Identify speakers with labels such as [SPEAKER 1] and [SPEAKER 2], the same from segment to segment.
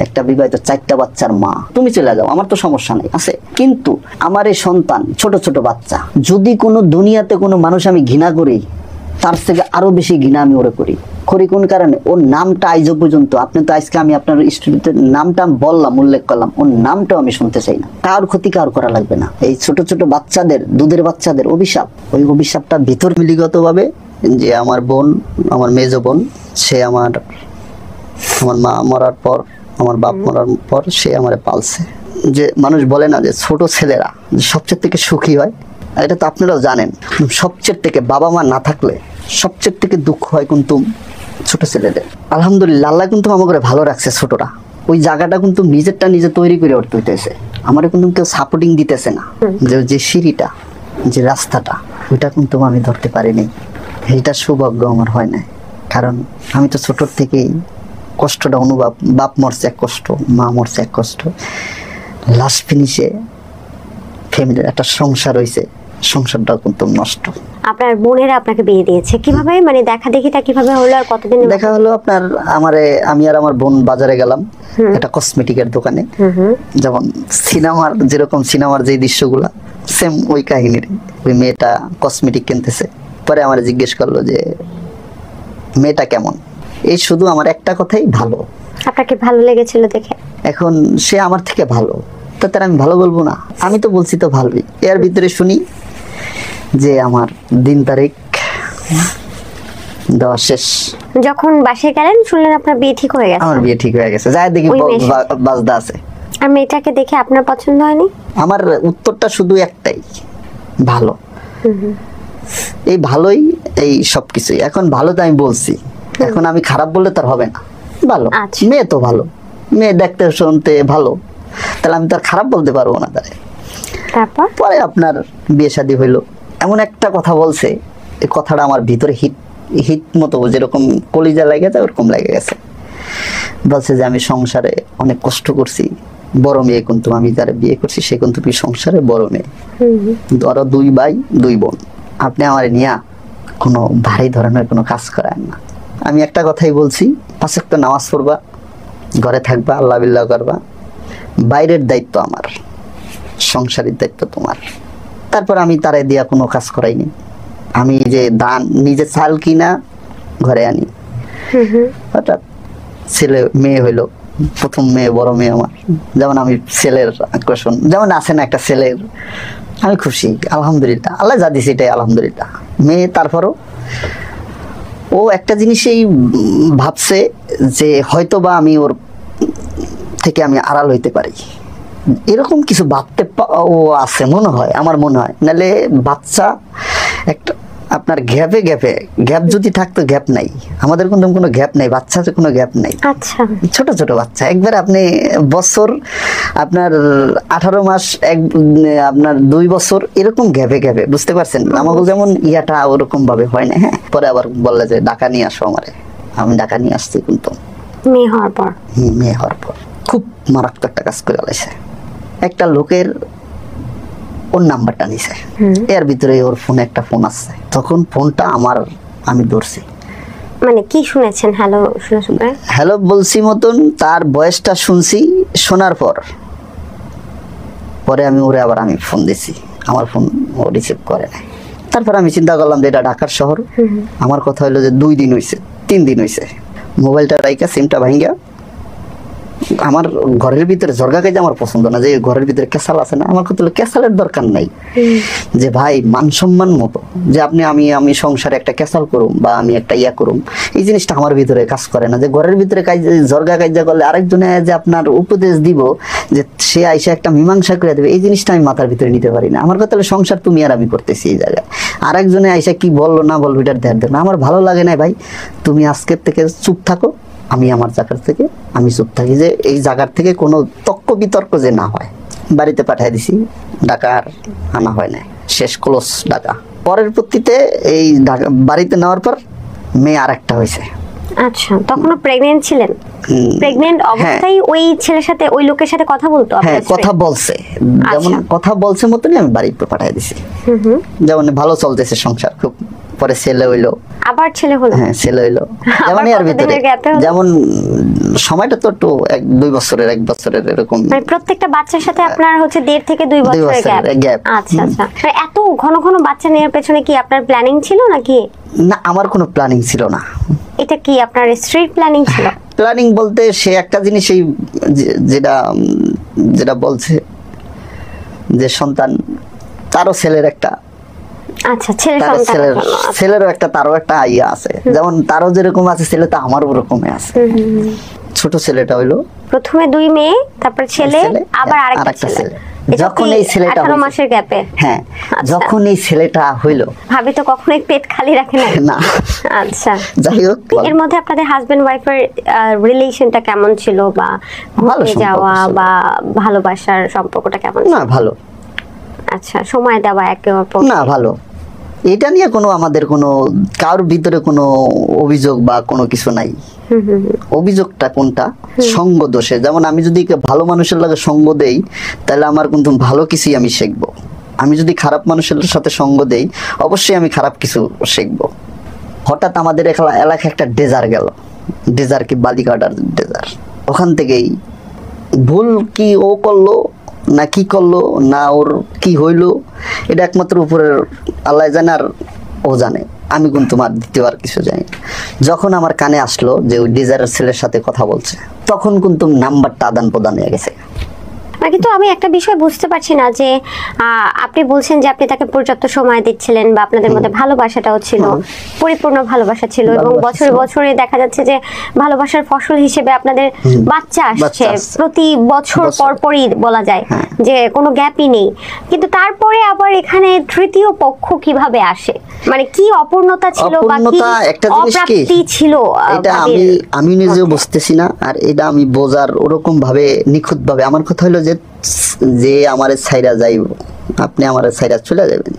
[SPEAKER 1] একটা বিবাহিত 4টা বাচ্চার মা, তুমি চলে যাও, আমার তো সমস্যা নেই আছে। কিন্তু আমার এই সন্তান ছোট ছোট বাচ্চা, যদি কোনো দুনিয়াতে কোনো মানুষ আমি ঘৃণা করি, তার থেকে আরো বেশি ঘৃণা আমি ওরে করি। কোন কারণে? ওর নামটা আইজ পর্যন্ত, আপনি তো আজকে আমি আপনার স্টুডিওতে নামটা বললাম, উল্লেখ করলাম, ওর নামটাও আমি শুনতে চাই না। কার ক্ষতি কার করা লাগবে না। এই ছোট ছোট বাচ্চাদের, দুধের বাচ্চাদের অভিশাপ, ওই অভিশাপটা ভিতর মিলিগত ভাবে, যে আমার বোন, আমার মেজ বোন, সে আমার মা মরার পর, আমার বাপ মরার পর সে আমারে পালছে। যে মানুষ বলে না যে ছোট ছেলেরা সবচেয়ে থেকে সুখী হয়, এটা তো আপনারাও জানেন। সবচেয়ে থেকে বাবা মা না থাকলে সবচেয়ে থেকে দুঃখ হয় কিন্তু ছোট ছেলেদের। আলহামদুলিল্লাহ, আল্লাহ কিন্তু আমাকে ভালো রাখছে। ছোটরা ওই জায়গাটা কিন্তু নিজেরটা নিজে তৈরি করে উঠতে হইতেছে, আমার কিন্তু কেউ সাপোর্টিং দিতেছে না। যে সিঁড়িটা, যে রাস্তাটা, ওইটা কিন্তু আমি ধরতে পারিনি। এইটা সৌভাগ্য আমার হয় না, কারণ আমি তো ছোটর থেকেই কষ্টটা অনুভব, বাপ মরছে এক কষ্ট, মা মরছে এক কষ্ট, লাস্ট ফিনিশে ফ্যামিলির একটা সংসার হয়েছে, সংসারটা কিন্তু নষ্ট।
[SPEAKER 2] আপনার বোনেরা আপনাকে বিয়ে দিয়েছে কিভাবে, মানে দেখা দেখিটা কিভাবে হলো আর কতদিন
[SPEAKER 1] দেখা হলো? আপনার আমি আর আমার বোন বাজারে গেলাম একটা কসমেটিকের দোকানে, যেমন সিনেমার যেরকম সিনেমার যে দৃশ্যগুলা সেম ওই কাহিনীর। ওই মেয়েটা কসমেটিক কিনতেছে, পরে আমার জিজ্ঞেস করলো যে মেয়েটা কেমন। এই শুধু আমার একটা কথাই, ভালো।
[SPEAKER 2] আপনাকে ভালো লেগেছিল দেখে?
[SPEAKER 1] এখন সে আমার থেকে ভালো, তাতে আমি ভালো বলবো না? আমি তো বলছি তো ভালোই। এর ভিতরে শুনি যে আমার দিন তারিখ দেওয়া শেষ।
[SPEAKER 2] যখন বাসায় গেলেন শুনলেন আপনার বিয়ে ঠিক হয়ে গেছে?
[SPEAKER 1] আমার বিয়ে ঠিক হয়ে গেছে, যাই দেখি বাজদা আছে।
[SPEAKER 2] আর মেয়েটাকে দেখে আপনার পছন্দ হয়নি?
[SPEAKER 1] আমার উত্তরটা শুধু একটাই, ভালো। এই ভালোই, এই সবকিছুই। এখন ভালো তো আমি বলছি, এখন আমি খারাপ বললে তার হবে না। ভালো মেয়ে তো ভালো, মেয়ে দেখতে শুনতে ভালো, তাহলে আমি তার খারাপ বলতে পারবো না। তারপর পরে আপনার বিয়ে শাদী হইলো। এমন একটা কথা বলছে, এই কথাটা আমার ভিতরে হিট মতো, যেরকম কলিজা লেগে যায় ওরকম লেগে গেছে। বলছে যে আমি সংসারে অনেক কষ্ট করছি, বড় মেয়ে কিন্তু আমি যারা বিয়ে করছি সে কিন্তু সংসারে বড় মেয়ে, কিন্তু ওরা 2 ভাই 2 বোন। আপনি আমার নিয়া কোনো ভারী ধরনের কোনো কাজ করেন না। আমি একটা কথাই বলছি, 5 ওয়াক্ত নামাজ পড়বা, ঘরে থাকবা, আল্লাহ বিল্লাহ করবা, বাইরের দায়িত্ব আমার, সংসারের দায়িত্ব তোমার। তারপর আমি তারে দিয়া কোনো কাজ করাইনি। আমি যে দান নিজে চাল কিনা ঘরে আনি। হঠাৎ ছেলে মেয়ে হইলো, প্রথম মেয়ে, বড় মেয়ে আমার। যেমন আমি ছেলের আকর্ষণ যেমন আছে না একটা ছেলের, আমি খুশি আলহামদুলিল্লাহ, আল্লাহ যা দিছে এটাই আলহামদুলিল্লাহ। মেয়ে তারপরও ও একটা জিনিসই ভাবছে যে হয়তো বা আমি ওর থেকে আমি আড়াল হইতে পারি, এরকম কিছু ভাবতে ও আছে মনে হয়, আমার মনে হয়। নাহলে বাচ্চা একটা আপনার গ্যাপ যদি থাকতো, গ্যাপ নাই আমাদের, কোনো গ্যাপ নাই, বাচ্চার কোনো গ্যাপ নাই।
[SPEAKER 2] আচ্ছা,
[SPEAKER 1] ছোট ছোট বাচ্চা একবার আপনি বছর আপনার 18 মাস, আপনার 2 বছর এরকম গ্যাপে, বুঝতে পারছেন? আমাকে যেমন ইয়াটা ওরকম ভাবে হয় না। হ্যাঁ, পরে আবার বললে যে ঢাকা নিয়ে আসো আমারে, আমি ঢাকা নিয়ে আসছি। কিন্তু
[SPEAKER 2] মেয়ে হওয়ার পর
[SPEAKER 1] খুব মারাত্মক একটা কাজ করে লাইছে। একটা লোকের ওর নাম্বারটা নিছে, এর ভিতরে ওর ফোনে একটা ফোন আসছে। তখন ফোনটা আমি ধরছি।
[SPEAKER 2] মানে কি শুনেছেন? হ্যালো
[SPEAKER 1] বলছি মতন, তার ভয়েসটা শুনছি। শোনার পরে আমি ওরে আবার আমি ফোন দিছি, আমার ফোন ও রিসিভ করে নাই। তারপর আমি চিন্তা করলাম যে এটা ঢাকার শহর। আমার কথা হলো যে 2 দিন হয়েছে, 3 দিন হয়েছে, মোবাইলটা রাইকা সিমটা ভাঙ্গা। আমার ঘরের ভিতরে জর্গা কাজে আমার পছন্দ না, যে ঘরের ভিতরে কেসাল আছে না, আমার কথা হলো কেসালের দরকার নাই। যে ভাই মান সম্মান মতো, যে আমি সংসারে একটা কেসাল করুম বা আমি একটা ইয়া করুম, এই জিনিসটা আমার ভিতরে কাজ করে না। যে ঘরের ভিতরে জর্গা কাজা করলে আরেকজনে যে আপনার উপদেশ দিব, যে সে আইসা একটা মীমাংসা করে দেবে, এই জিনিসটা আমি মাথার ভিতরে নিতে পারি না। আমার কথা হলো সংসার তুমি আর আমি করতেছি এই জায়গায়, আরেকজনে আইসা কি বললো না বলবো এটার ধ্যান দেব না, আমার ভালো লাগে না। ভাই তুমি আজকের থেকে চুপ থাকো, আমি আমার জায়গার থেকে আমি চুপ থাকি, যে এই জায়গার থেকে কোনো তর্ক বিতর্ক যে না হয়। বাড়িতে পাঠিয়ে দিছি, ঢাকা আর আনা হয় না, শেষ ক্লোজ ঢাকা। পরের পত্তিতে এই বাড়িতে নেওয়ার পর মেয়ে আর একটা হয়েছে।
[SPEAKER 2] আচ্ছা, তখনও প্রেগন্যান্ট ছিলেন? প্রেগন্যান্ট অবস্থায় ওই ছেলের সাথে, ওই লোকের সাথে কথা বলতো?
[SPEAKER 1] হ্যাঁ, কথা বলছে, যেমন কথা বলছে মতনই আমি বাড়িতে পাঠিয়ে দিছি। যেমন ভালো চলতেছে সংসার খুব। পরে ছেলে হইলো।
[SPEAKER 2] আবার ছেলে হলো?
[SPEAKER 1] হ্যাঁ ছেলে হইলো, যেমন এর ভিতরে যেমন সময়টা তো একটু 1-2 বছরের 1 বছরের এরকম,
[SPEAKER 2] মানে প্রত্যেকটা বাচ্চার সাথে আপনার হচ্ছে 1.5 থেকে 2 বছরের গ্যাপ। আচ্ছা আচ্ছা, মানে এত ঘন ঘন বাচ্চা নেওয়ার পেছনে কি আপনার প্ল্যানিং ছিল নাকি?
[SPEAKER 1] না, আমার কোনো প্ল্যানিং ছিল না।
[SPEAKER 2] এটা কি আপনার স্ট্রিট প্ল্যানিং ছিল?
[SPEAKER 1] প্ল্যানিং বলতে সে একটা জিনিস, এই যেটা যেটা বলছে যে সন্তান, তারও ছেলের একটা,
[SPEAKER 2] আচ্ছা ছেলে সন্তান,
[SPEAKER 1] ছেলেরও একটা, তারও একটা আইয়া আছে, যেমন তারও যেরকম আছে ছেলে, তো আমারও ওরকমই আছে। ছোট ছেলেটা হইলো
[SPEAKER 2] প্রথমে 2 মেয়ে, তারপর ছেলে, আবার আরেকটা ছেলে।
[SPEAKER 1] যখন এই ছেলেটা
[SPEAKER 2] 18 মাসের গ্যাপে,
[SPEAKER 1] হ্যাঁ যখন এই ছেলেটা হইলো,
[SPEAKER 2] ভাবি তো কখনোই পেট খালি রাখে না।
[SPEAKER 1] না।
[SPEAKER 2] আচ্ছা,
[SPEAKER 1] যাই হোক,
[SPEAKER 2] এর মধ্যে আপনাদের হাজবেন্ড ওয়াইফের রিলেশনটা কেমন ছিল, বা ঘুরতে যাওয়া বা ভালোবাসার সম্পর্কটা কেমন ছিল?
[SPEAKER 1] না ভালো।
[SPEAKER 2] আচ্ছা, সময় দেওয়া একে অপর,
[SPEAKER 1] না ভালো। এটা নিয়ে কোনো আমাদের কোনো কারোর ভিতরে কোনো অভিযোগ বা কোনো কিছু নাই। অভিযোগটা কোনটা? সঙ্গ দোষে। যেমন আমি যদি ভালো মানুষের লাগে সঙ্গ দেই, তাহলে আমার কিন্তু ভালো কিছুই আমি শিখবো। আমি যদি খারাপ মানুষের সাথে সঙ্গ দেই, অবশ্যই আমি খারাপ কিছু শিখবো। হঠাৎ আমাদের এলাকায় একটা ডেজার গেল, ডেজার কি বালিকাটার ডেজার, ওখান থেকেই ভুল কি ও করলো না কি করলো না ওর কি হইলো, এটা একমাত্র উপরের আল্লাহ জানে, আর ও জানে। আমি কিন্তু আর দ্বিতীয়বার কিছু জানি। যখন আমার কানে আসলো যে ওই ডিজারের ছেলের সাথে কথা বলছে, তখন কিন্তু নাম্বারটা আদান প্রদান হয়ে গেছে।
[SPEAKER 2] কিন্তু আমি একটা বিষয় বুঝতে পারছি না যে আপনি বলছেন যে আপনি তাকে পর্যাপ্ত সময় দিচ্ছিলেন, বা আপনাদের মধ্যে ভালোবাসাটাও ছিল, পরিপূর্ণ ভালোবাসা ছিল, এবং বছরে বছরে দেখা যাচ্ছে যে ভালোবাসার ফসল হিসেবে আপনাদের বাচ্চা আসছে প্রতি বছর পরপরই, বলা যায় যে কোনো গ্যাপই নেই। কিন্তু তারপরে আবার এখানে তৃতীয় পক্ষ কিভাবে আসে? মানে কি অপূর্ণতা ছিল বা কি অপ্রাপ্তি ছিল,
[SPEAKER 1] এটা আমি নিজেও বুঝতেছি না। আর এটা আমি বোঝার ওরকম ভাবে নিখুঁত ভাবে, আমার কথা হলো যে আমার ছাইরা যাইব, আপনি আমার ছাইরা চলে যাবেন,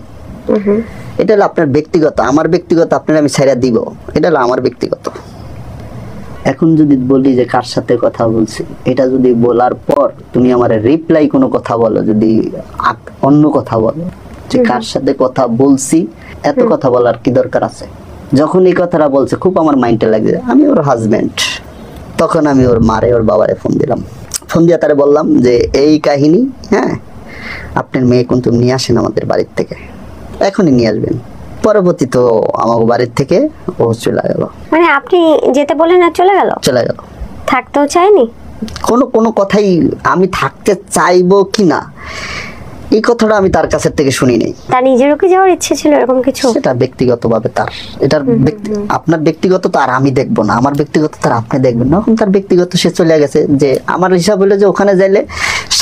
[SPEAKER 1] এটা হলো আপনার ব্যক্তিগত। আমার ব্যক্তিগত আপনার আমি ছাইরা দিব, এটা হলো আমার ব্যক্তিগত। এখন যদি বলি যে কার সাথে কথা বলছি, এটা যদি বলার পর তুমি আমার রিপ্লাই কোনো কথা বলো, যদি অন্য কথা বলো যে কার সাথে কথা বলছি, এত কথা বলার কি দরকার আছে? যখন এই কথাটা বলছে, খুব আমার মাইন্ডে লাগে, আমি ওর হাজবেন্ড। তখন আমি ওর মারে, ওর বাবারে ফোন দিলাম। ফোন দিয়ে তারে বললাম যে এই কাহিনী, হ্যাঁ আপনার মেয়ে কিন্তু নিয়ে আসেন আমাদের বাড়ির থেকে, এখনই নিয়ে আসবেন। পরবর্তী তো আমার বাড়ির থেকে ও চলে গেল।
[SPEAKER 2] মানে আপনি যেতে বলেন আর চলে গেল?
[SPEAKER 1] চলে গেল।
[SPEAKER 2] থাকতেও চাইনি?
[SPEAKER 1] কোনো কথাই আমি থাকতে চাইবো কিনা, এই কথাটা আমি তার কাছে থেকে শুনি নাই।
[SPEAKER 2] তার নিজেরও কি যাওয়ার ইচ্ছে ছিল এরকম কিছু?
[SPEAKER 1] সেটা ব্যক্তিগতভাবে তার, এটার আপনার ব্যক্তিগত তো আর আমি দেখবো না, আমার ব্যক্তিগত তার আপনি দেখবেন না। এখন তার ব্যক্তিগত সে চলে গেছে। যে আমার হিসাব হলো যে ওখানে যাইলে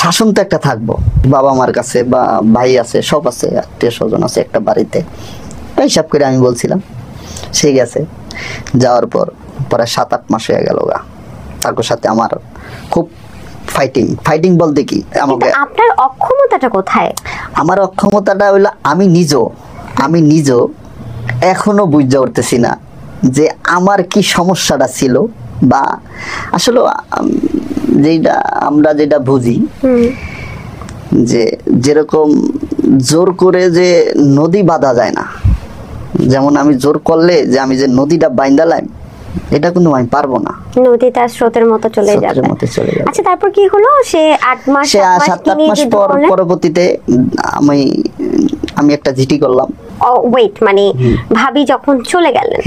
[SPEAKER 1] শাসন তো একটা থাকবো, বাবা মার কাছে বা ভাই আছে, সব আছে, আত্মীয় স্বজন আছে একটা বাড়িতে, হিসাব করে আমি বলছিলাম। সে গেছে, যাওয়ার পর প্রায় 7-8 মাস হয়ে গেল গা। তার সাথে আমার খুব ফাইটিং বলতে কি, আমাকে
[SPEAKER 2] আপনার অক্ষমতাটা কোথায়?
[SPEAKER 1] আমার অক্ষমতাটা হইলো আমি নিজেও এখনো বুঝতে পারতেছি না যে আমার কি সমস্যাটা ছিল, বা আসলে যেটা বুঝি যে যেরকম জোর করে যে নদী বাঁধা যায় না, যেমন আমি জোর করলে যে আমি যে নদীটা বাইন্দালাম, এটা কিন্তু আমি পারবো না,
[SPEAKER 2] নদী তার স্রোতের মতো চলে যাবে। আচ্ছা, তারপর কি হলো? সে 8 মাস
[SPEAKER 1] 7-8 মাস পর পরবর্তীতে আমি একটা চিঠি করলাম।
[SPEAKER 2] ওয়েট, মানে ভাবি যখন চলে গেলেন,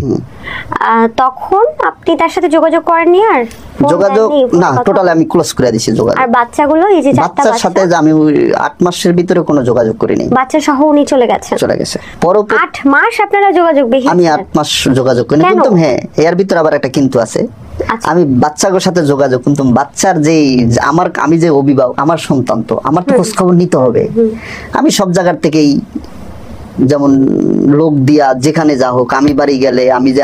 [SPEAKER 2] তখন আপনি তার সাথে যোগাযোগ করেননি? আর
[SPEAKER 1] যোগাযোগ না, টোটালি আমি ক্লোজ করে দিয়েছি যোগাযোগ।
[SPEAKER 2] আর বাচ্চাগুলো, এই যে
[SPEAKER 1] বাচ্চার সাথে আমি 8 মাসের ভিতরে কোনো যোগাযোগ করিনি।
[SPEAKER 2] বাচ্চা সহ উনি চলে গেছে। পরবর্তী 8 মাস আপনারা যোগাযোগ দেখি?
[SPEAKER 1] আমি 8 মাস যোগাযোগ করিনি, কিন্তু হ্যাঁ এর ভিতরে আবার একটা কিন্তু আছে। আমি বাচ্চাগুলোর সাথে যোগাযোগ, কিন্তু বাচ্চার আমি যে অভিভাবক, আমার সন্তান, তো আমার তো খোঁজ খবর নিতে হবে। আমি সব জায়গার থেকেই, যেমন লোক দিয়া যেখানে যা হোক, আমি বাড়ি গেলে আমি যে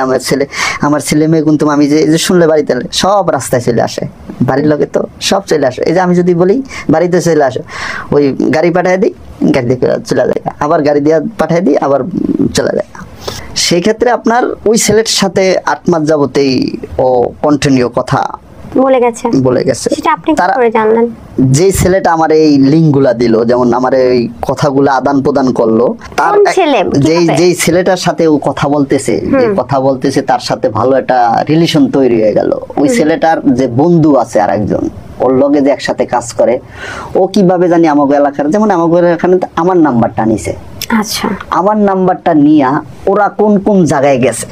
[SPEAKER 1] আমার ছেলে মেয়ে কিন্তু আমি যে শুনলে বাড়িতে সব রাস্তায় চলে আসে, বাড়ির লোকে তো সব চলে আসে। এই যে আমি যদি বলি বাড়িতে চলে আসে, ওই গাড়ি পাঠিয়ে দিই, গাড়ি দিয়ে চলে যায়, আবার গাড়ি দিয়ে পাঠিয়ে দিই, আবার চলে যায়। সেই ক্ষেত্রে আপনার ওই ছেলের সাথে 8 মাস যাবতেই ও কন্টিনিউ কথা
[SPEAKER 2] বলে গেছে সেটা আপনি কি করে জানলেন?
[SPEAKER 1] যে ছেলেটা আমার এই লিঙ্কগুলা দিল, যেমন আমার এই কথাগুলো আদান প্রদান করলো, তার যেই ছেলেটার সাথে ও কথা বলতেছে তার সাথে ভালো একটা রিলেশন তৈরি হয়ে গেল। ওই ছেলেটার যে বন্ধু আছে আর একজন, ওর লগে যে একসাথে কাজ করে, ও কিভাবে জানি আমাকে এলাকার, যেমন আমাকে এখানে আমার নাম্বারটা নিছে।
[SPEAKER 2] আচ্ছা,
[SPEAKER 1] আমার নাম্বারটা নিয়া ওরা কোন কোন জায়গায় গেছে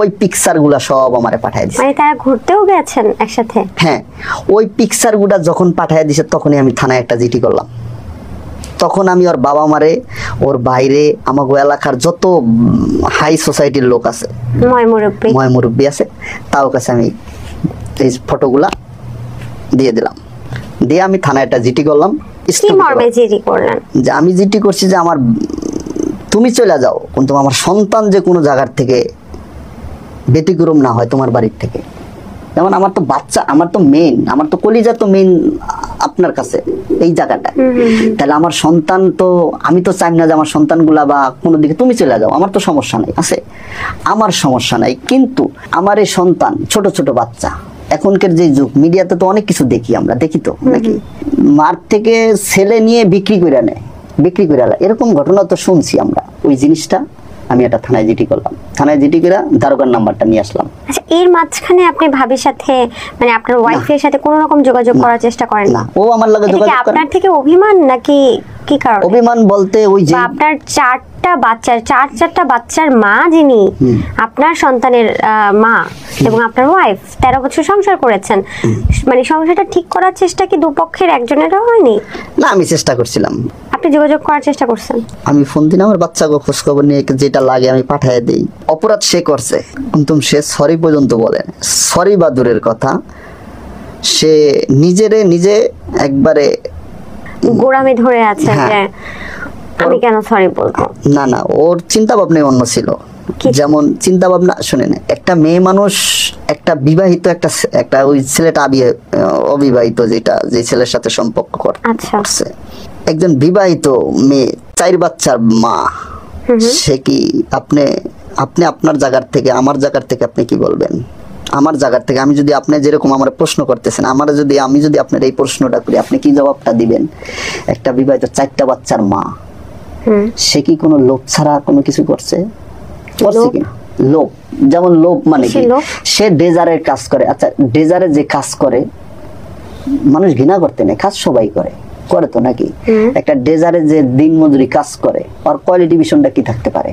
[SPEAKER 1] ওই পিকচারগুলা সব আমারে পাঠিয়ে দিছে।
[SPEAKER 2] মানে তারা ঘুরতেও গেছেন একসাথে?
[SPEAKER 1] হ্যাঁ, ওই পিকচারগুলা যখন পাঠিয়ে দিছে তখনই আমি থানায় একটা জিডি করলাম। তখন আমি ওর বাবা মারে, ওর বাইরে আমাগো এলাকার যত হাই সোসাইটির লোক আছে, ময় মুরব্বী আছে, তাও কাছে আমি এই ফটোগুলা দিয়ে দিলাম। দিয়ে আমি থানায় একটা জিডি করলাম।
[SPEAKER 2] কি মর্মে জিডি করলেন?
[SPEAKER 1] যে আমি জিডি করছি যে আমার, তুমি চলে যাও কিন্তু আমার সন্তান যে কোনো জায়গার থেকে ব্যতিক্রম না হয় তোমার বাড়ির থেকে। যেমন আমার তো বাচ্চা, আমার তো মেইন, আমার তো কলিজা তো মেইন আপনার কাছে এই জায়গাটা। তাহলে আমার সন্তান তো, আমি তো চাই না যে আমার সন্তানগুলা বা কোনো দিকে তুমি চলে যাও, আমার তো সমস্যা নাই, আছে আমার সমস্যা নাই, কিন্তু আমার এই সন্তান ছোট ছোট বাচ্চা, এখনকার যে যুগ, মিডিয়াতে তো অনেক কিছু দেখি আমরা, দেখি তো নাকি, মার থেকে ছেলে নিয়ে বিক্রি করে নেয়, এরকম ঘটনা তো শুনছি আমরা। ওই জিনিসটা আমি একটা থানায় জিডি করলাম, থানায় জিডি করে দারোগার নাম্বারটা নিয়ে আসলাম।
[SPEAKER 2] আচ্ছা, এর মাঝখানে আপনি ভাবির সাথে, মানে আপনার ওয়াইফের সাথে কোনো রকম যোগাযোগ করার চেষ্টা করেন না?
[SPEAKER 1] ও আমার লগে যোগাযোগ করে।
[SPEAKER 2] আপনার থেকে অভিমান নাকি কি কারণ?
[SPEAKER 1] অভিমান বলতে ওই যে
[SPEAKER 2] আপনার চারটা বাচ্চার মা, যিনি আপনার সন্তানের মা, এবং আপনার ওয়াইফ 13 বছর সংসার করেছেন, মানে সংসারটা ঠিক করার চেষ্টা কি দুপক্ষের একজনেরও হয়নি?
[SPEAKER 1] না, আমি চেষ্টা করছিলাম।
[SPEAKER 2] আপনি যোগাযোগ করার চেষ্টা করছেন?
[SPEAKER 1] আমি ফোন দিন, আমার বাচ্চাকে খোঁজ খবর নিয়ে যেটা লাগে আমি পাঠিয়ে দিই। অপরাধ সে করছে, কিন্তু সে সরি পর্যন্ত বলে, সরি বা দূরের কথা, সে নিজে একবারে
[SPEAKER 2] গোড়ামে ধরে আছে যে আমি কেন সরি বলবো।
[SPEAKER 1] না, ওর চিন্তা ভাবনা অন্য ছিল। যেমন চিন্তা ভাবনা শুনেন, একটা মেয়ে মানুষ, একটা বিবাহিত, একটা ওই ছেলেটা অবিবাহিত, যে ছেলের সাথে সম্পর্ক করছে, একজন বিবাহিত মেয়ে, 4 বাচ্চার মা, সে কি আপনি আপনার জায়গার থেকে, আমার জায়গার থেকে আপনি কি বলবেন? আমার জায়গার থেকে আমি যদি, আপনি যেরকম আমার প্রশ্ন করতেছেন, আমি যদি আপনার এই প্রশ্নটা করি, আপনি কি জবাবটা দিবেন? একটা বিবাহিত 4টা বাচ্চার মা, সে কি কোনো লোভ ছাড়া কোনো কিছু করছে কিনা? লোভ, যেমন লোভ মানে কি, সে ডেজারের কাজ করে। আচ্ছা, ডেজারে যে কাজ করে মানুষ ঘৃণা করতে নেই, কাজ সবাই করে তো নাকি? একটা ডেজারে যে দিন মজুরি কাজ করে, ওর কোয়ালিফিকেশনটা কি থাকতে পারে?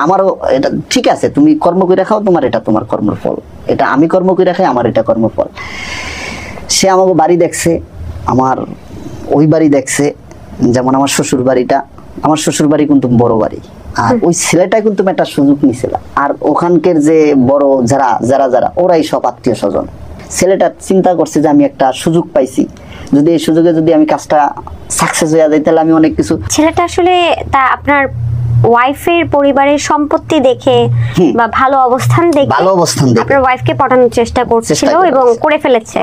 [SPEAKER 1] আমারও এটা ঠিক আছে, তুমি কর্ম করে খাও, তোমার কর্মের ফল, এটা আমি কর্ম করে খাই, আমার এটা কর্মফল। সে আমাকে বাড়ি দেখছে, আমার ওই বাড়ি দেখছে, যেমন আমার শ্বশুর বাড়ি কিন্তু বড় বাড়ি, আর ওই ছেলেটা কিন্তু একটা সুযোগ নিছিল, আর ওখানকার যে বড় যারা ওরাই সব আত্মীয় স্বজন। ছেলেটা চিন্তা করছে যে আমি একটা সুযোগ পাইছি, যদি এই সুযোগে যদি আমি কাজটা সাকসেস হয়ে যায়, তাহলে আমি অনেক কিছু।
[SPEAKER 2] ছেলেটা আসলে তা আপনার ওয়াইফের পরিবারের সম্পত্তি দেখে বা ভালো অবস্থান দেখে আপনার ওয়াইফকে পটানোর চেষ্টা করছিল এবং করে ফেলেছে,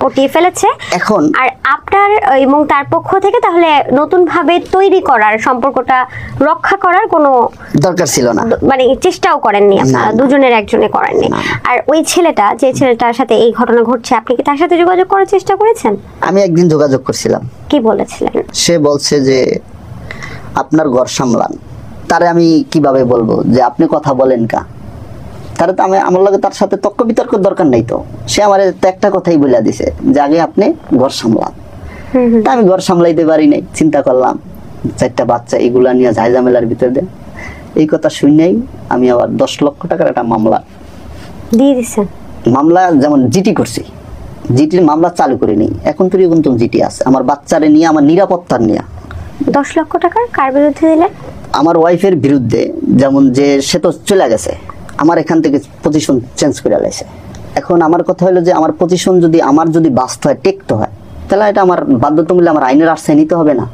[SPEAKER 2] পটিয়ে ফেলেছে
[SPEAKER 1] এখন।
[SPEAKER 2] আর আপনার এবং তার পক্ষ থেকে তাহলে নতুন ভাবে তৈরি করার, সম্পর্কটা রক্ষা করার কোনো
[SPEAKER 1] দরকার ছিল না,
[SPEAKER 2] মানে চেষ্টাও করেননি আপনারা, দুজনের একজনে করেননি। আর ওই ছেলেটা, যে ছেলেটার সাথে এই ঘটনা ঘটছে, আপনি কি তার সাথে যোগাযোগ করার চেষ্টা করেছেন?
[SPEAKER 1] আমি একদিন যোগাযোগ করছিলাম।
[SPEAKER 2] কি বলেছিলেন?
[SPEAKER 1] সে বলছে যে আপনার ঘর সামলান। তারে আমি কিভাবে বলবো যে আপনি কথা বলেন কা? তারে তো আমার লাগে তার সাথে তর্ক বিতর্ক দরকার নাই তো। সে আমার একটা কথাই বলে দিছে যে আগে আপনি ঘর সামলান। তা আমি ঘর সামলাইতে পারি নাই, চিন্তা করলাম 4টা বাচ্চা, এগুলা নিয়ে ঝামেলার ভিতরে এই কথা শুনেই আমি আবার 10 লক্ষ টাকার একটা মামলা
[SPEAKER 2] দিয়ে দিছেন।
[SPEAKER 1] মামলা যেমন জিটি করছি, জিটির মামলা চালু করে নেই, এখন তো কিন্তু জিটি আছে আমার বাচ্চারে নিয়ে, আমার নিরাপত্তার নিয়ে।
[SPEAKER 2] 10 লক্ষ টাকার কার বিরুদ্ধে দিলেন? আমার
[SPEAKER 1] ওয়াইফের বিরুদ্ধে। যেমন যে সে তো চলে গেছে, আমার এখান থেকে পজিশন চেঞ্জ করে গেছে। এখন আমার কথা হলো যে আমার পজিশন যদি বাঁচতে হয়, টেকতে হয়, তাহলে এটা আমার বাধ্যতামূলক আমার আইনের আশ্রয় নিতে হবে না?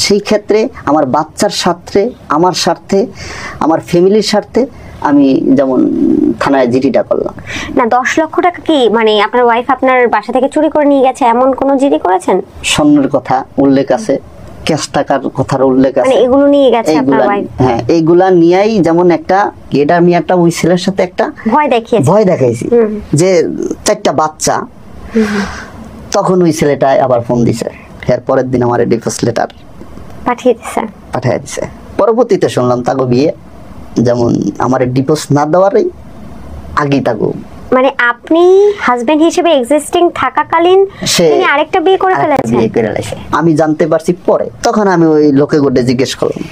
[SPEAKER 1] সেই ক্ষেত্রে আমার বাচ্চার স্বার্থে, আমার স্বার্থে, আমার ফ্যামিলির স্বার্থে আমি যেমন থানায় জিডিটা করলাম।
[SPEAKER 2] না, 10 লক্ষ টাকা কি মানে আপনার ওয়াইফ আপনার বাসা থেকে চুরি করে নিয়ে গেছে, এমন কোন জিডি করেছেন?
[SPEAKER 1] স্বর্ণের কথা উল্লেখ আছে, ক্যাশ টাকার কথার উল্লেখ আছে,
[SPEAKER 2] মানে এগুলো নিয়ে গেছে আপনার
[SPEAKER 1] এইগুলা,
[SPEAKER 2] ওয়াইফ?
[SPEAKER 1] হ্যাঁ এইগুলা নিয়েই যেমন একটা গেডার মিয়াটা ওই ছেলের সাথে একটা
[SPEAKER 2] ভয়
[SPEAKER 1] দেখাইছি যে 4টা বাচ্চা। তখন ওই ছেলেটা আবার ফোন দিছে, এর পরের দিন আমার ডিভোর্স লেটার পাঠিয়ে দিছে। পরবর্তীতে শুনলাম তাগো বিয়ে, যেমন আমার ডিভোর্স না দেওয়ারই আগেই তাগো,
[SPEAKER 2] মানে আপনি হাজবেন্ড হিসেবে এক্সিস্টিং থাকাকালীন তিনি আরেকটা বিয়ে করে ফেলেছেন।
[SPEAKER 1] আমি জানতে পারছি পরে। তখন আমি ওই লোকে গোটে জিজ্ঞেস করলাম,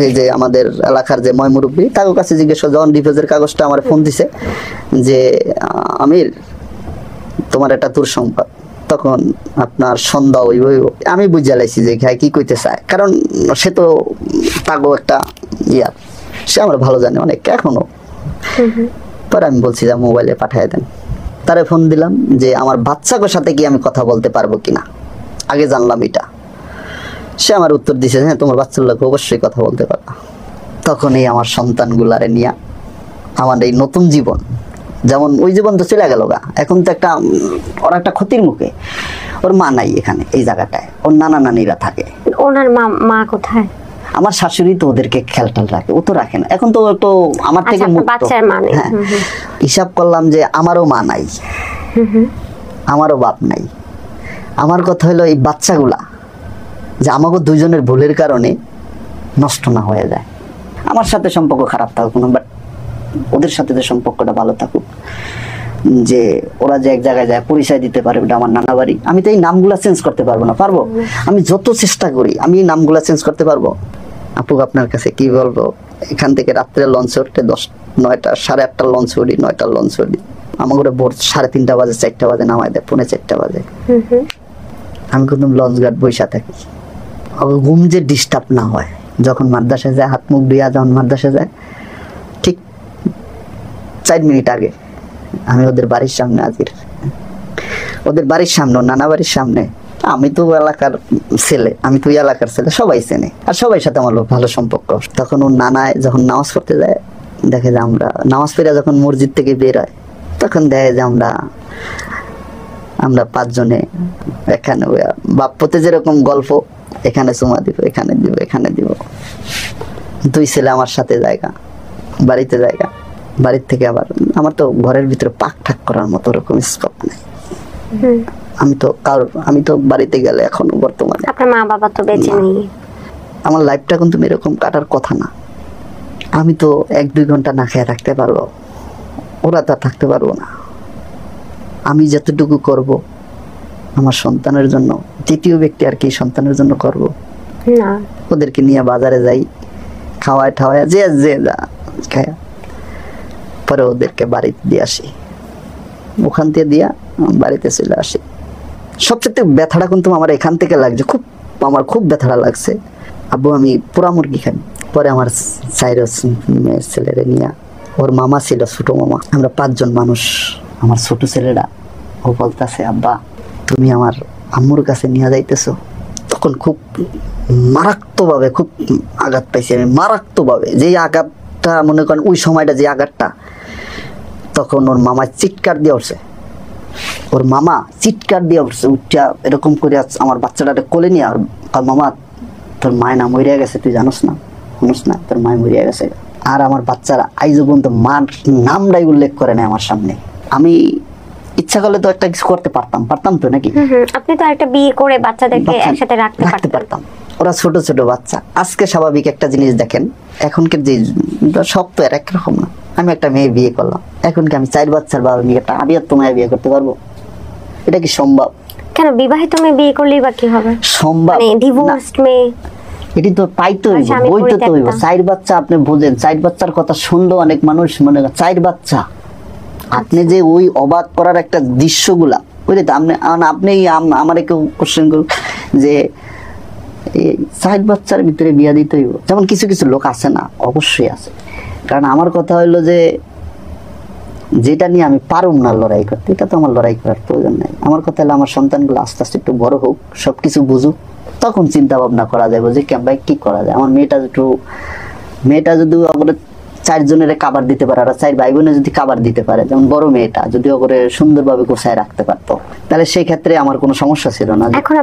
[SPEAKER 1] এই যে আমাদের এলাকার যে ময়মুরব্বী, তার কাছে জিজ্ঞেস করলাম, যখন ডিভোর্সের কাগজটা আমার ফোন দিছে যে আমির তোমার একটা দুঃসংবাদ, তখন আপনার সন্ধ্যা ওই আমি বুঝে লাইছি যে ভাই কি কইতে চায়, কারণ সে তো তাগো একটা ইয়ার, সে আমার ভালো জানে অনেক এখনো। পরে আমি বলছি যে মোবাইলে পাঠিয়ে দেন, তারে ফোন দিলাম যে আমার বাচ্চাদের সাথে কি আমি কথা বলতে পারবো কিনা, আগে জানলাম এটা। সে আমার উত্তর দিছে হ্যাঁ তোমার বাচ্চার লোক অবশ্যই কথা বলতে পারবা। তখনই আমার সন্তানগুলারে নিয়ে আমার এই নতুন জীবন, যেমন ওই জীবন তো চলে গেল গা, এখন তো একটা ওরা একটা ক্ষতির মুখে, ওর মা নাই এখানে এই জায়গাটায়, ওর নানা নানিরা থাকে।
[SPEAKER 2] ওনার মা কোথায়?
[SPEAKER 1] আমার শাশুড়ি তো ওদেরকে খেয়াল রাখে, ও তো রাখে না, এখন তো তো আমার থেকে হ্যাঁ হিসাব করলাম যে আমারও মা নাই, আমারও বাপ নাই। আমার কথা হলো এই বাচ্চাগুলা যে আমাকে দুইজনের ভুলের কারণে নষ্ট না হয়ে যায়। আমার সাথে সম্পর্ক খারাপ থাকুক না, বাট ওদের সাথে যে সম্পর্কটা ভালো থাকুক, যে ওরা যে এক জায়গায় যায় পরিচয় দিতে পারে এটা আমার নানা বাড়ি। আমি তো এই নামগুলা চেঞ্জ করতে পারবো না, পারবো? আমি যত চেষ্টা করি আমি এই নামগুলা চেঞ্জ করতে পারবো? আপু আপনার কাছে কি বলবো, এখান থেকে রাত্রে লঞ্চ উঠতে 9টা 8:30 লঞ্চ উঠি, 9টার লঞ্চ উঠি, আমার ঘরে ভোর 3:30 বাজে 4টা বাজে নামাই দেয়, 3:45 বাজে। আমি কিন্তু লঞ্চ গার্ড বৈশা থাকি, ঘুম যে ডিস্টার্ব না হয়। যখন মাদ্রাসায় যায় হাত মুখ ধুইয়া, যখন মাদ্রাসায় যায় ঠিক 4 মিনিট আগে আমি ওদের বাড়ির সামনে হাজির, ওদের বাড়ির সামনে, নানা বাড়ির সামনে। আমি তো এলাকার ছেলে, আমি তো এলাকার ছেলে, সবাই চেনে আর সবাই সাথে আমার ভালো সম্পর্ক। তখন ওর নানায় যখন নামাজ পড়তে যায়, দেখে যে আমরা নামাজ পড়ে যখন মসজিদ থেকে বের হয়, তখন দেখে যে আমরা 5 জনে এখানে বাপ্পতে যেরকম গল্প, এখানে চুমা দিব, এখানে দিব, এখানে দিব। 2 ছেলে আমার সাথে জায়গা, বাড়িতে জায়গা, বাড়ির থেকে আবার আমার তো ঘরের ভিতরে পাক ঠাক করার মতো ওরকম স্কোপ নেই। আমি তো বাড়িতে গেলে এখনো বর্তমানে
[SPEAKER 2] আপনার মা বাবা তো বেঁচে নেই,
[SPEAKER 1] আমার লাইফটা কিন্তু এরকম কাটার কথা না। আমি তো 1-2 ঘন্টা না খেয়ে থাকতে পারবো, ওরা তো থাকতে পারবো না। আমি যতটুকু করব আমার সন্তানের জন্য, তৃতীয় ব্যক্তি আর কি সন্তানের জন্য করব
[SPEAKER 2] না।
[SPEAKER 1] ওদেরকে নিয়ে বাজারে যাই, খাওয়ায় ঠাওয়ায় যে খায়, পরে ওদেরকে বাড়িতে দিয়ে আসি, ওখান থেকে দিয়া বাড়িতে চলে আসি। সবচেয়ে ব্যথাটা কিন্তু আমার এখান থেকে লাগছে, আমার খুব ব্যথাটা লাগছে। আব্বু আমি পোড়া মুরগি খাই। পরে আমার মেয়ের ছেলেরে নিয়ে, ওর মামা ছিল ছোট মামা, আমরা 5 জন মানুষ। আমার ছোট ছেলেরা ও বলতেছে আব্বা তুমি আমার আম্মুর কাছে নিয়ে যাইতেছো। তখন খুব মারাত্মকভাবে খুব আঘাত পাইছি আমি, মারাত্মকভাবে। যে আঘাতটা মনে করেন ওই সময়টা যে আঘাতটা, তখন ওর মামা চিৎকার দিয়ে উঠছে, ওর মামা চিৎকার দিয়ে উঠছে, উঠা এরকম করে আমার বাচ্চাটাকে কোলে নিয়ে, আর মামা তোর মায় না মরিয়া গেছে, তুই জানোস না, শুনোস না, তোর মায় মরিয়া গেছে। আর আমার বাচ্চারা আইজ পর্যন্ত মার নামটাই উল্লেখ করে না আমার সামনে। আমি ইচ্ছা করলে তো একটা কিছু করতে পারতাম তো নাকি?
[SPEAKER 2] আপনি তো একটা বিয়ে করে বাচ্চাদেরকে একসাথে রাখতে পারতাম।
[SPEAKER 1] ওরা ছোট ছোট বাচ্চা। আজকে স্বাভাবিক একটা জিনিস দেখেন, এখনকার যে সব তো একরকম না। আমি একটা মেয়ে বিয়ে করলাম, এখন কি আমি 4 বাচ্চার বাবা মেয়েটা আমি আর তোমায় বিয়ে করতে পারবো? এটা কি সম্ভব?
[SPEAKER 2] কেন বিবাহিত মেয়ে বিয়ে করলেই বা কি হবে?
[SPEAKER 1] সম্ভব
[SPEAKER 2] মানে ডিভোর্সড মেয়ে
[SPEAKER 1] এটি তো পাইতে হইব, বইতে তো হইব। 4 বাচ্চা আপনি বুঝেন, 4 বাচ্চার কথা শুনলেও অনেক মানুষ মনে করে 4 বাচ্চা। আপনি যে ওই অবাক করার একটা দৃশ্যগুলা, বুঝলি তো? আপনি আমার কেউ কোশ্চেন করুন যে 4 বাচ্চার ভিতরে বিয়া দিতে হইব। যেমন কিছু কিছু লোক আছে না, অবশ্যই আছে। কারণ আমার কথা হইলো যে যেটা নিয়ে আমি পারুম না লড়াই করতে, এটা তো আমার লড়াই করার প্রয়োজন নাই। আমার কথা হলো আমার সন্তানগুলো আস্তে আস্তে একটু বড় হোক, সবকিছু বুঝুক, তখন চিন্তা ভাবনা করা যাবে যে ভাই কি করা যায়। আমার মেয়েটা যদি চারজনের কাবার দিতে পারে, আর 4 ভাই বোনে যদি কাবার দিতে পারে, যেমন বড় মেয়েটা যদি ওকে সুন্দরভাবে গোছায় রাখতে পারতো, তাহলে সেই ক্ষেত্রে আমার কোনো সমস্যা ছিল না।
[SPEAKER 2] এখন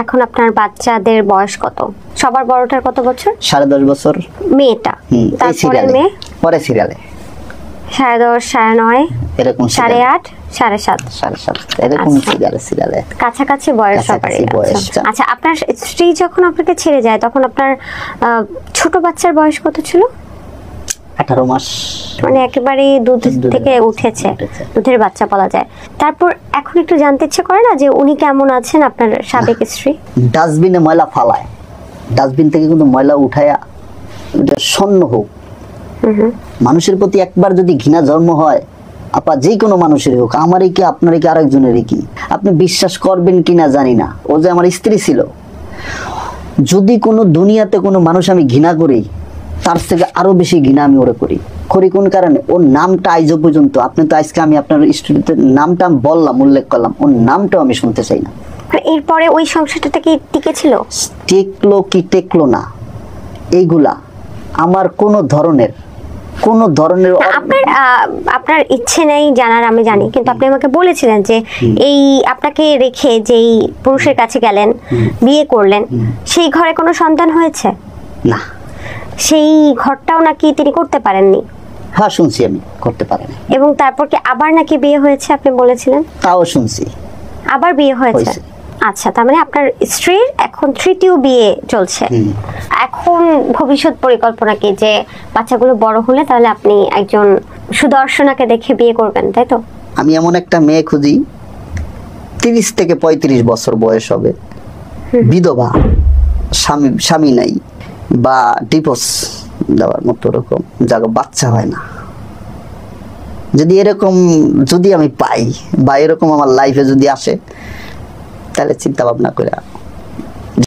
[SPEAKER 2] এখন আপনার বাচ্চাদের বয়স কত? সবার বড়টার কত বছর?
[SPEAKER 1] 10.5 বছর।
[SPEAKER 2] মেয়েটা তারপরে মেয়ে
[SPEAKER 1] পরে সিরিয়ালে
[SPEAKER 2] 10.5 9.5
[SPEAKER 1] এরকম
[SPEAKER 2] 8.5 7.5
[SPEAKER 1] এরকম সিরিয়ালে
[SPEAKER 2] কাছাকাছি বয়স সবারই। আচ্ছা, আপনার স্ত্রী যখন আপনাকে ছেড়ে যায় তখন আপনার ছোট বাচ্চার বয়স কত ছিল?
[SPEAKER 1] 18 মাস।
[SPEAKER 2] মানে একেবারে দুধ থেকে উঠেছে, দুধের বাচ্চা বলা যায়। তারপর এখন একটু জানতে ইচ্ছে করে না যে উনি কেমন আছেন, আপনার সাবেক স্ত্রী?
[SPEAKER 1] ডাস্টবিনে ময়লা ফালায়, ডাস্টবিন থেকে কিন্তু ময়লা উঠায়া শূন্য হোক। মানুষের প্রতি একবার যদি ঘৃণা জন্ম হয় আপা, যে কোনো মানুষেরই হোক, আমারই কি আপনারই কি আরেকজনেরই কি, আপনি বিশ্বাস করবেন কিনা জানি না, ও যে আমার স্ত্রী ছিল। যদি কোনো দুনিয়াতে কোনো মানুষ আমি ঘৃণা করি, তার থেকে আরো বেশি ঘৃণা আমি ওরে করি। কোন কারণে? ওর নামটা আইজ পর্যন্ত, আপনি তো আজকে আমি আপনার স্টুডেন্টের নামটা বললাম, উল্লেখ করলাম, ওর নামটাও আমি শুনতে চাই না।
[SPEAKER 2] এরপরে ওই সংসারটা কি টিকে ছিল?
[SPEAKER 1] টেকলো কি টেকলো না, এইগুলা আমার কোনো ধরনের
[SPEAKER 2] আপনার ইচ্ছে নেই জানার, আমি জানি, কিন্তু আপনি আমাকে বলেছিলেন যে এই আপনাকে রেখে যেই পুরুষের কাছে গেলেন, বিয়ে করলেন, সেই ঘরে কোনো সন্তান হয়েছে
[SPEAKER 1] না।
[SPEAKER 2] সেই ঘরটাও নাকি তিনি করতে পারেননি।
[SPEAKER 1] হ্যাঁ, শুনছি আমি করতে পারেন।
[SPEAKER 2] এবং তারপর কি আবার নাকি বিয়ে হয়েছে আপনি বলেছিলেন?
[SPEAKER 1] তাও শুনছি
[SPEAKER 2] আবার বিয়ে হয়েছে। আচ্ছা, তার মানে আপনার স্ত্রীর এখন 3য় বিয়ে চলছে। এখন ভবিষ্যৎ পরিকল্পনা কি যে বাচ্চাগুলো বড় হলে তাহলে আপনি একজন সুদর্শনাকে দেখে বিয়ে করবেন, তাই তো?
[SPEAKER 1] আমি এমন একটা মেয়ে খুঁজি 30 থেকে 35 বছর বয়স হবে, বিধবা, স্বামী নাই বা ডিভোর্স দেওয়ার মতো এরকম জায়গা, বাচ্চা হয় না। যদি আমি পাই বা এরকম আমার লাইফে যদি আসে, তাহলে চিন্তা ভাবনা করে